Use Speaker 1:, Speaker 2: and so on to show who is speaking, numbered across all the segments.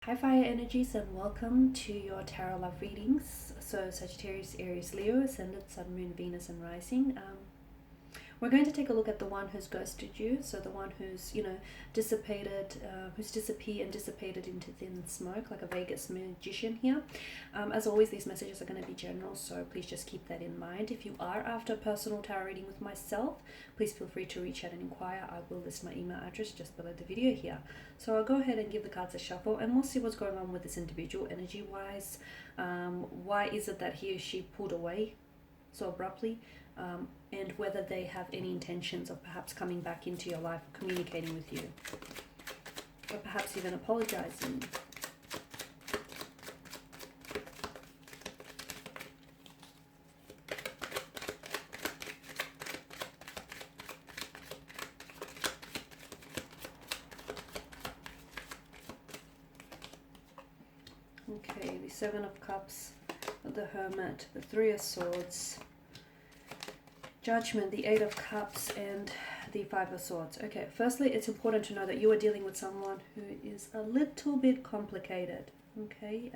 Speaker 1: Hi fire energies and welcome to your tarot love readings. So Sagittarius, Aries, Leo, Ascendant, Sun, Moon, Venus and Rising. We're going to take a look at the one who's ghosted you, so the one who's, dissipated, who's disappeared and dissipated into thin smoke like a Vegas magician here. As always, these messages are going to be general, so please just keep that in mind. If you are after a personal tarot reading with myself, please feel free to reach out and inquire. I will list my email address just below the video here. So I'll go ahead and give the cards a shuffle and we'll see what's going on with this individual energy-wise. Why is it that he or she pulled away so abruptly? And whether they have any intentions of perhaps coming back into your life, communicating with you, or perhaps even apologizing. Okay, the Seven of Cups, the Hermit, the Three of Swords, Judgment, the Eight of Cups, and the Five of Swords. Okay, firstly, it's important to know that you are dealing with someone who is a little bit complicated, okay?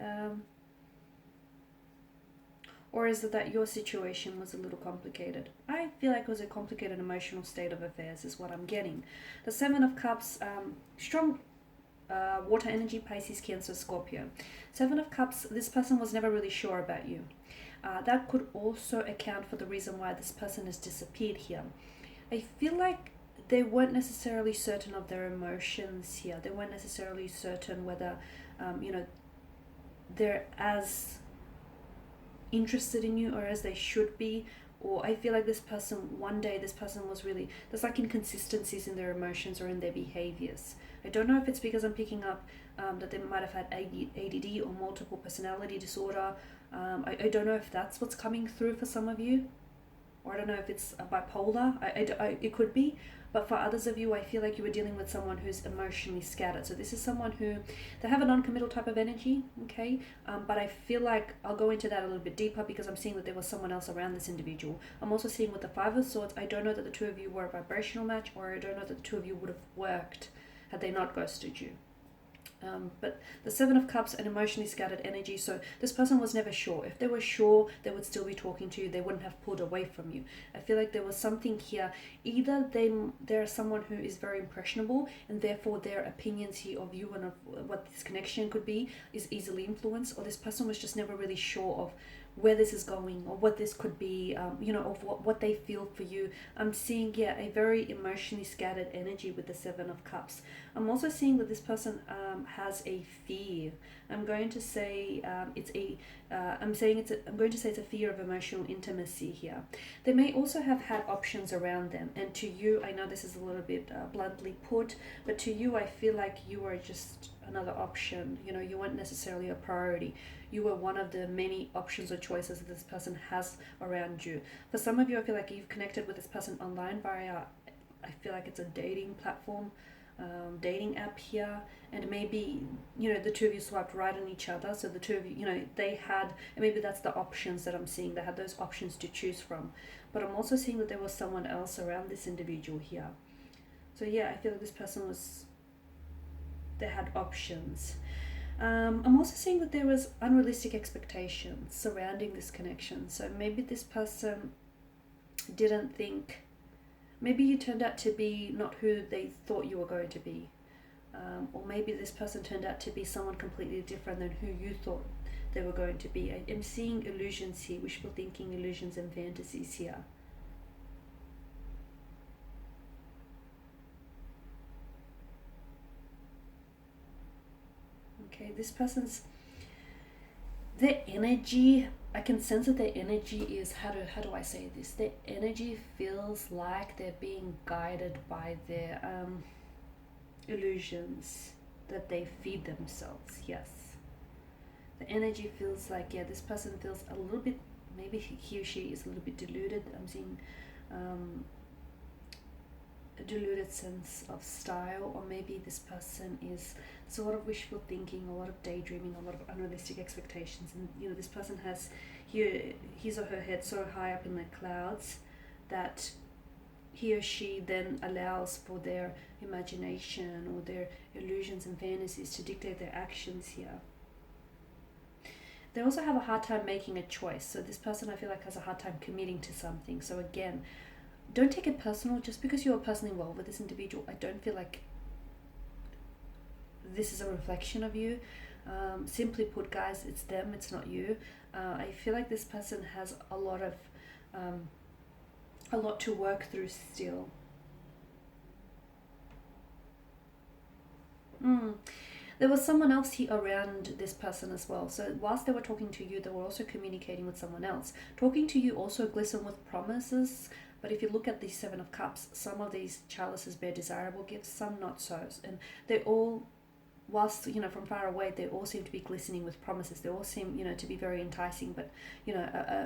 Speaker 1: Or is it that your situation was a little complicated? I feel like it was a complicated emotional state of affairs is what I'm getting. The Seven of Cups, strong water energy, Pisces, Cancer, Scorpio. Seven of Cups, this person was never really sure about you. That could also account for the reason why this person has disappeared here. I feel like they weren't necessarily certain of their emotions here. They weren't necessarily certain whether, they're as interested in you or as they should be. Or I feel like this person, one day this person was really, there's like inconsistencies in their emotions or in their behaviors. I don't know if it's because I'm picking up that they might have had ADD or multiple personality disorder. I don't know if that's what's coming through for some of you, or I don't know if it's a bipolar. It could be, but for others of you, I feel like you were dealing with someone who's emotionally scattered. So this is someone who, they have a non-committal type of energy, okay? But I feel like I'll go into that a little bit deeper because I'm seeing that there was someone else around this individual. I'm also seeing with the Five of Swords, I don't know that the two of you were a vibrational match, or I don't know that the two of you would have worked had they not ghosted you. But the Seven of Cups, an emotionally scattered energy, so this person was never sure. If they were sure, they would still be talking to you. They wouldn't have pulled away from you. I feel like there was something here. Either they're someone who is very impressionable, and therefore their opinions here of you and of what this connection could be is easily influenced, or this person was just never really sure of where this is going or what this could be, of what they feel for you. I'm seeing, a very emotionally scattered energy with the Seven of Cups. I'm also seeing that this person has a fear. I'm going to say it's a fear of emotional intimacy here. They may also have had options around them, and to you, I know this is a little bit bluntly put, but to you, I feel like you were just another option. You weren't necessarily a priority. You were one of the many options or choices that this person has around you. For some of you, I feel like you've connected with this person online via, I feel like it's a dating platform, dating app here, and maybe the two of you swiped right on each other, so the two of you, they had, and maybe that's the options that I'm seeing. They had those options to choose from. But I'm also seeing that there was someone else around this individual here. So I feel like this person they had options. I'm also seeing that there was unrealistic expectations surrounding this connection. So maybe this person didn't think, maybe you turned out to be not who they thought you were going to be. Or maybe this person turned out to be someone completely different than who you thought they were going to be. I'm seeing illusions here, wishful thinking, illusions and fantasies here. Okay, this person's, their energy, I can sense that their energy is, how do I say this? Their energy feels like they're being guided by their illusions that they feed themselves. Yes. The energy feels like, this person feels a little bit, maybe he or she is a little bit deluded. I'm seeing a deluded sense of style, or maybe this person is, there's a lot of wishful thinking, a lot of daydreaming, a lot of unrealistic expectations, and this person has his or her head so high up in the clouds that he or she then allows for their imagination or their illusions and fantasies to dictate their actions here. They also have a hard time making a choice. So this person, I feel like, has a hard time committing to something. So again, don't take it personal. Just because you're personally involved with this individual, I don't feel like this is a reflection of you. Simply put, guys, it's them, it's not you. I feel like this person has a lot to work through still. There was someone else here around this person as well. So whilst they were talking to you, they were also communicating with someone else. Talking to you also glisten with promises. But if you look at the Seven of Cups, some of these chalices bear desirable gifts, some not so. And they all, whilst, from far away, they all seem to be glistening with promises. They all seem, to be very enticing. But,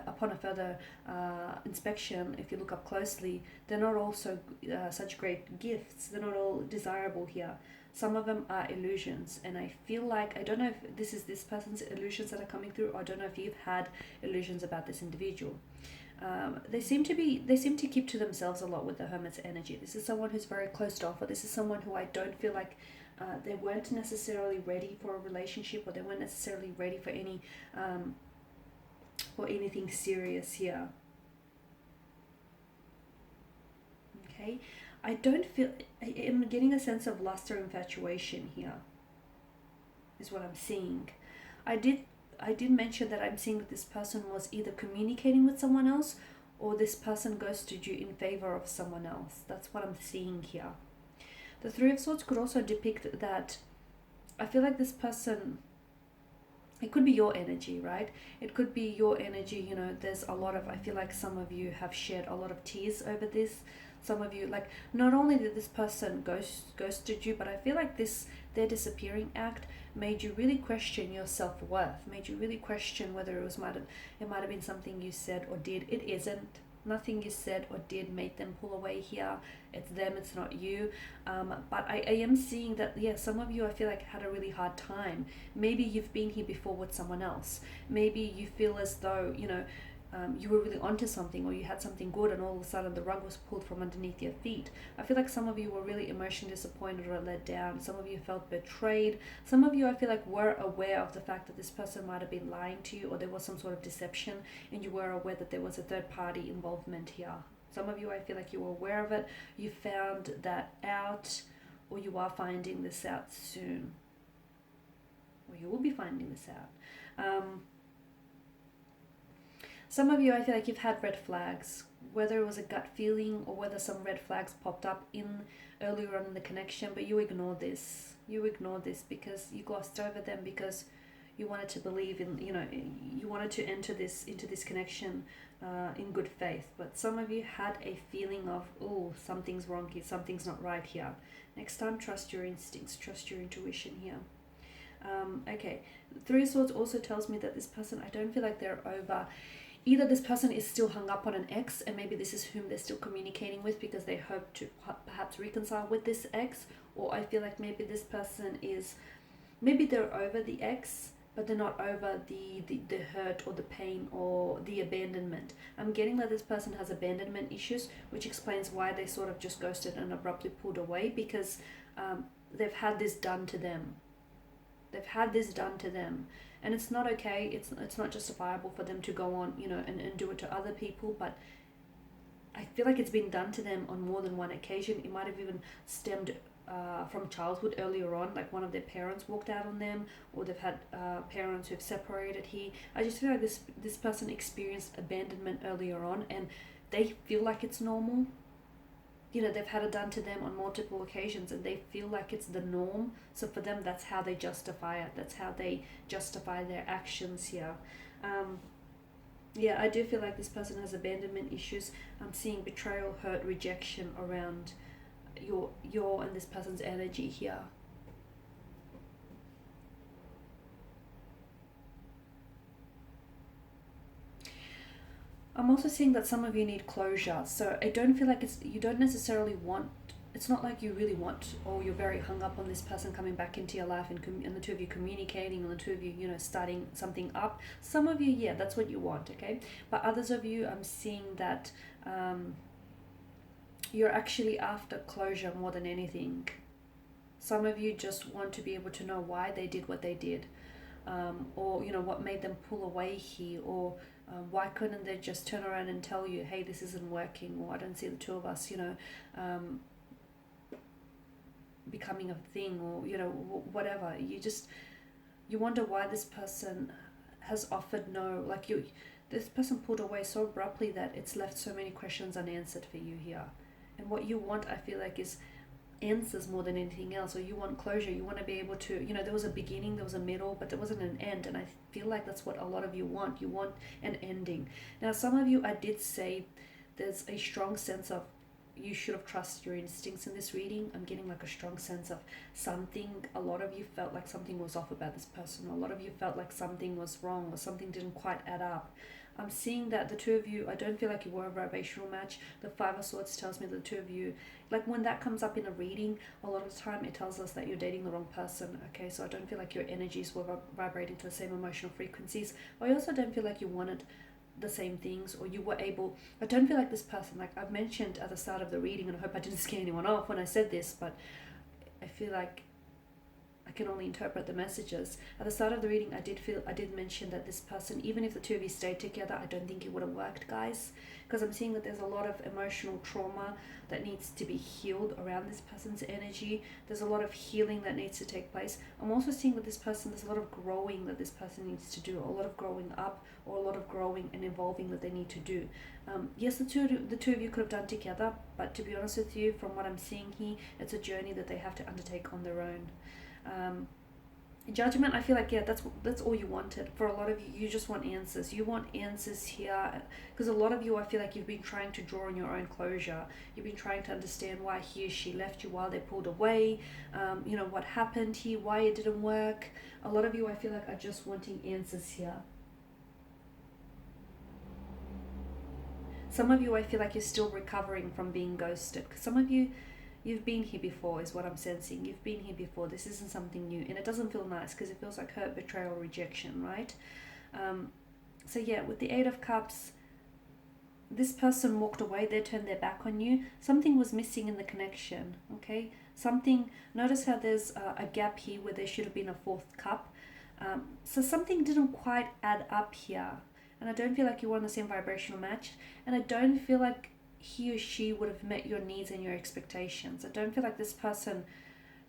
Speaker 1: upon a further inspection, if you look up closely, they're not all such great gifts. They're not all desirable here. Some of them are illusions, and I feel like, I don't know if this is this person's illusions that are coming through, or I don't know if you've had illusions about this individual. They seem to keep to themselves a lot with the Hermit's energy. This is someone who's very closed off, or this is someone who I don't feel like they weren't necessarily ready for a relationship, or they weren't necessarily ready for anything serious here. Okay. I don't feel, I'm getting a sense of lust or infatuation here, is what I'm seeing. I did mention that I'm seeing that this person was either communicating with someone else, or this person ghosted you in favor of someone else. That's what I'm seeing here. The Three of Swords could also depict that I feel like this person, it could be your energy, right? It could be your energy, there's a lot of, I feel like some of you have shed a lot of tears over this. Some of you, like, not only did this person ghosted you, but I feel like their disappearing act made you really question your self-worth, made you really question whether it might have been something you said or did. It isn't. Nothing you said or did made them pull away here. It's them, it's not you. But I am seeing that, some of you, I feel like, had a really hard time. Maybe you've been here before with someone else. Maybe you feel as though, you were really onto something, or you had something good, and all of a sudden the rug was pulled from underneath your feet. I feel like some of you were really emotionally disappointed or let down. Some of you felt betrayed. Some of you, I feel like, were aware of the fact that this person might have been lying to you, or there was some sort of deception, and you were aware that there was a third party involvement here. Some of you, I feel like you were aware of it. You found that out, or you are finding this out soon, or you will be finding this out. Some of you, I feel like you've had red flags, whether it was a gut feeling or whether some red flags popped up earlier on in the connection, but you ignored this. You ignored this because you glossed over them, because you wanted to believe in, you wanted to enter into this connection in good faith. But some of you had a feeling of, oh, something's wrong here, something's not right here. Next time, trust your instincts, trust your intuition here. Okay, Three of Swords also tells me that this person, I don't feel like they're over. Either this person is still hung up on an ex, and maybe this is whom they're still communicating with because they hope to perhaps reconcile with this ex, or I feel like maybe this person maybe they're over the ex, but they're not over the hurt or the pain or the abandonment. I'm getting that this person has abandonment issues, which explains why they sort of just ghosted and abruptly pulled away, because they've had this done to them. They've had this done to them. And it's not okay, it's not justifiable for them to go on, and do it to other people, but I feel like it's been done to them on more than one occasion. It might have even stemmed from childhood earlier on, like one of their parents walked out on them, or they've had parents who've separated here. I just feel like this person experienced abandonment earlier on, and they feel like it's normal. They've had it done to them on multiple occasions, and they feel like it's the norm. So for them, that's how they justify it. That's how they justify their actions here. I do feel like this person has abandonment issues. I'm seeing betrayal, hurt, rejection around your and this person's energy here. I'm also seeing that some of you need closure. So I don't feel like you don't necessarily want, it's not like you really want, or you're very hung up on this person coming back into your life and the two of you communicating, and the two of you, starting something up. Some of you, that's what you want, okay? But others of you, I'm seeing that you're actually after closure more than anything. Some of you just want to be able to know why they did what they did, or what made them pull away here, or why couldn't they just turn around and tell you, hey, this isn't working, or I don't see the two of us becoming a thing, or whatever. You wonder why this person has offered no, like this person pulled away so abruptly that it's left so many questions unanswered for you here. And what you want, I feel like, is answers more than anything else. Or you want closure. You want to be able to, there was a beginning, there was a middle, but there wasn't an end. And I feel like that's what a lot of you want. You want an ending. Now, some of you, I did say there's a strong sense of you should have trusted your instincts in this reading. I'm getting like a strong sense of something. A lot of you felt like something was off about this person. A lot of you felt like something was wrong, or something didn't quite add up. I'm seeing that the two of you, I don't feel like you were a vibrational match. The Five of Swords tells me the two of you, like when that comes up in a reading, a lot of the time it tells us that you're dating the wrong person. Okay, so I don't feel like your energies were vibrating to the same emotional frequencies. I also don't feel like you wanted the same things, or you were able, I don't feel like this person, like I've mentioned at the start of the reading, and I hope I didn't scare anyone off when I said this, but I feel like I can only interpret the messages. At the start of the reading, I did mention that this person, even if the two of you stayed together, I don't think it would have worked, guys. Because I'm seeing that there's a lot of emotional trauma that needs to be healed around this person's energy. There's a lot of healing that needs to take place. I'm also seeing with this person, there's a lot of growing that this person needs to do, a lot of growing up, or a lot of growing and evolving that they need to do. Yes, the two of you could have done together, but to be honest with you, from what I'm seeing here, it's a journey that they have to undertake on their own. Judgment, I feel like, yeah, that's all you wanted. For a lot of you, you just want answers. You want answers here, because a lot of you, I feel like you've been trying to draw on your own closure. You've been trying to understand why he or she left you, while they pulled away, what happened here, why it didn't work. A lot of you, I feel like, are just wanting answers here. Some of you, I feel like you're still recovering from being ghosted. Because some of you, you've been here before, is what I'm sensing. You've been here before. This isn't something new. And it doesn't feel nice, because it feels like hurt, betrayal, rejection, right? So yeah, with the Eight of Cups, this person walked away. They turned their back on you. Something was missing in the connection, okay? Notice how there's a gap here where there should have been a fourth cup. So something didn't quite add up here. And I don't feel like you were on the same vibrational match. And I don't feel like he or she would have met your needs and your expectations. I don't feel like this person,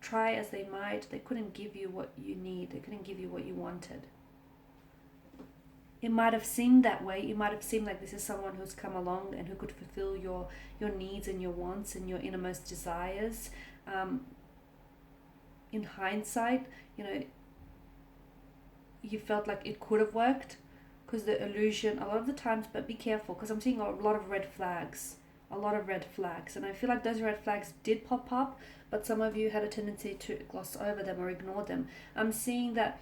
Speaker 1: try as they might, they couldn't give you what you need. They couldn't give you what you wanted. It might have seemed that way. It might have seemed like this is someone who's come along and who could fulfill your needs and your wants and your innermost desires. In hindsight, you felt like it could have worked, because the illusion, a lot of the times, but be careful, because I'm seeing a lot of red flags. And I feel like those red flags did pop up, but some of you had a tendency to gloss over them or ignore them. I'm seeing that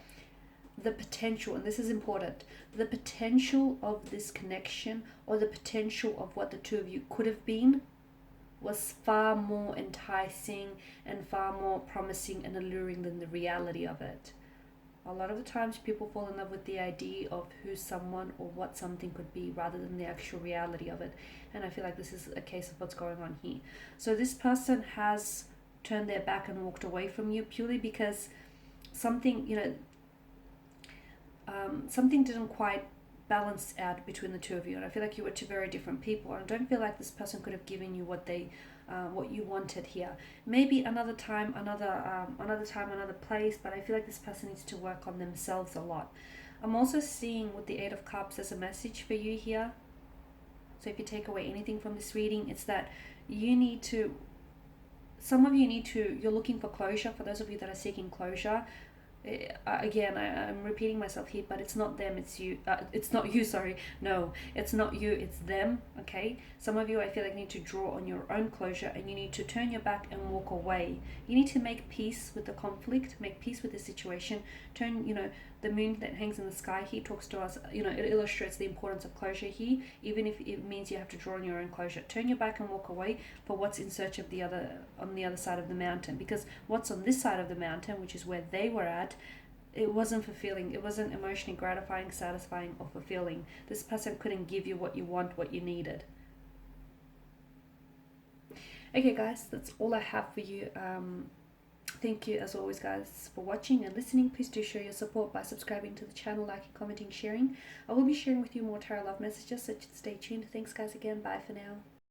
Speaker 1: the potential, and this is important, the potential of this connection, or the potential of what the two of you could have been, was far more enticing and far more promising and alluring than the reality of it. A lot of the times people fall in love with the idea of who someone or what something could be, rather than the actual reality of it. And I feel like this is a case of what's going on here. So this person has turned their back and walked away from you purely because something, something didn't quite balance out between the two of you. And I feel like you were two very different people. And I don't feel like this person could have given you what you wanted here. Maybe another time, another place, but I feel like this person needs to work on themselves a lot. I'm also seeing with the Eight of Cups as a message for you here. So if you take away anything from this reading, it's that you're looking for closure. For those of you that are seeking closure, again, I'm repeating myself here, but it's not them, it's you. It's not you, sorry. No, it's not you, it's them, okay? Some of you, I feel like, need to draw on your own closure, and you need to turn your back and walk away. You need to make peace with the conflict, make peace with the situation. The moon that hangs in the sky here talks to us, it illustrates the importance of closure here, even if it means you have to draw on your own closure. Turn your back and walk away for what's in search of on the other side of the mountain, because what's on this side of the mountain, which is where they were at, it wasn't fulfilling. It wasn't emotionally gratifying, satisfying, or fulfilling. This person couldn't give you what you want, what you needed. Okay, guys, that's all I have for you. Thank you, as always, guys, for watching and listening. Please do show your support by subscribing to the channel, liking, commenting, sharing. I will be sharing with you more tarot love messages, so stay tuned. Thanks, guys, again. Bye for now.